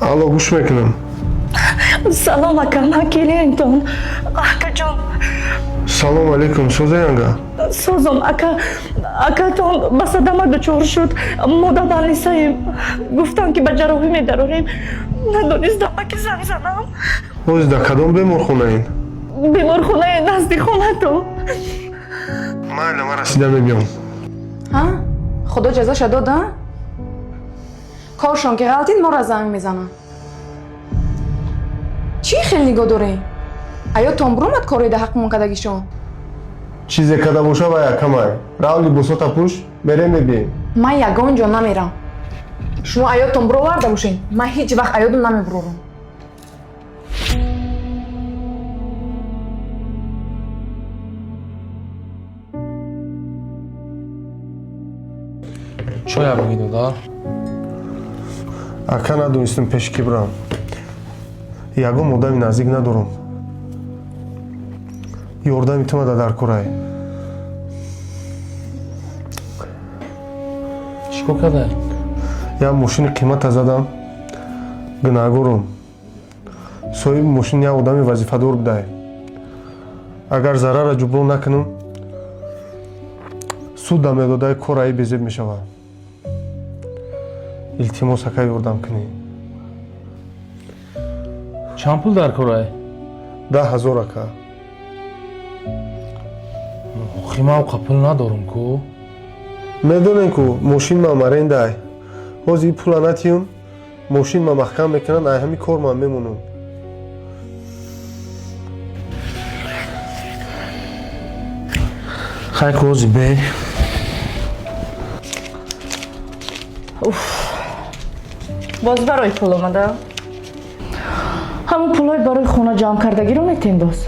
الو گوش میکنم. سلام اکا، من کلینتون. اکا جان. سلام علیکم سوزیانگا. سوزم اکا تون با صدمه دچار شد. مادر بالیساییم. گفتن که به جراحی می‌داریم. ندونستم که زنگ زنم. اوز در کدام بیمارخونه این؟ بیمارخونه نزدیک خونه تو. مایل ما رسیده میبیم. ها؟ خدا جزاش داد ها؟ کارشون که غلطید ما را زنگ میزنن. چی خیلی نگاه داری؟ آیا تنبرومت کاری ده حق منکدگیشون؟ چیزی کده باشه و یکمای. راولی بساط پوش بریم میبیم. من یگان جا نمیرم. شما آیا تنبرو ورده باشین؟ من هیچ وقت آیادون نمیبرورم. چای میگی دادار؟ اکا ندونستم پیش کی برم. یگم آدمی نزدیک ندارم. یاردمی تو در کورای. چیکار کرده؟ یا ماشین قیمت زدم. گناهگارم. صاحب ماشین یا آدمی وظیفه‌دار بوده. اگر ضرر را جبران نکنم سود داده کورای بیزید میشود. التماس اکا یاردم کنی. چند پول در کارای؟ 10,000 اکا. خیمه و قپل ندارم کو. میدونین کو ماشین ما مرنده. حاضی پول نتیم ماشین ما محکم میکنن ای همین کار ما میمونم. خیلی کوزی بی. باز برای پول اومده. همون پولای برای خونه جمع کردگی رو میتین باز.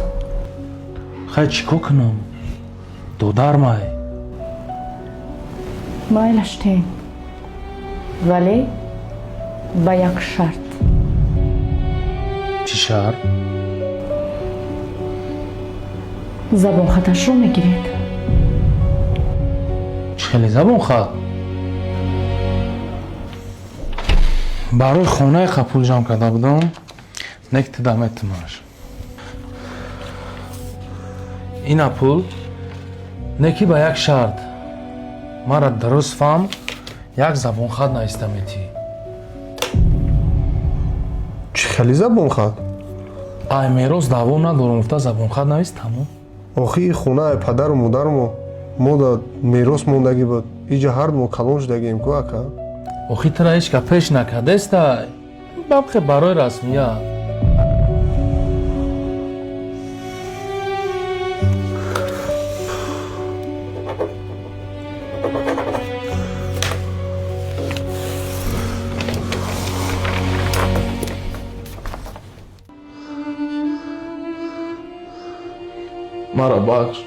خیلی چیکار کنم؟ دادر مای. مایلش تین. ولی با یک شرط. چی شهر؟ زبان خطش رو میگیرید. چی خیلی زبان خواه؟ برای خونه قپول جمع کرده بودم. نکت دمت ماش. این پول نکی با یک شرط. مرا درست فهم یک زبان خط نایستمیتی. چی خیلی زبان خواد؟ ای میراث دعوا ندارم گفته زبان خط نویس تمام. آخه این خونه پدر و مادر ما دا میراث موندگی بود. اینجا هر دو کلان شدگیم کو اکا. آخه ترا هیچ که پیش نکرده است. بابخه برای رسمیه. مرا بخش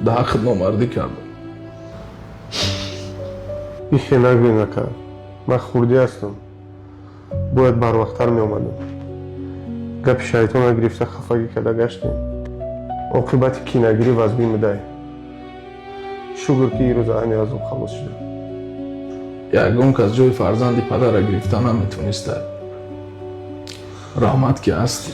در حقت نامردی کردم. این خیلی نگوین اکا. من خوردی هستم. باید بر وقتر می آمدم. گپ شیطان را گرفته خفگی کده گشتیم. عاقبت کینه‌گیری وزبی میده. شکر که این روز عینی از اون خلاص شده. یگان که از جای فرزندی پدر را گرفته نمیتونسته. رحمت که هستی.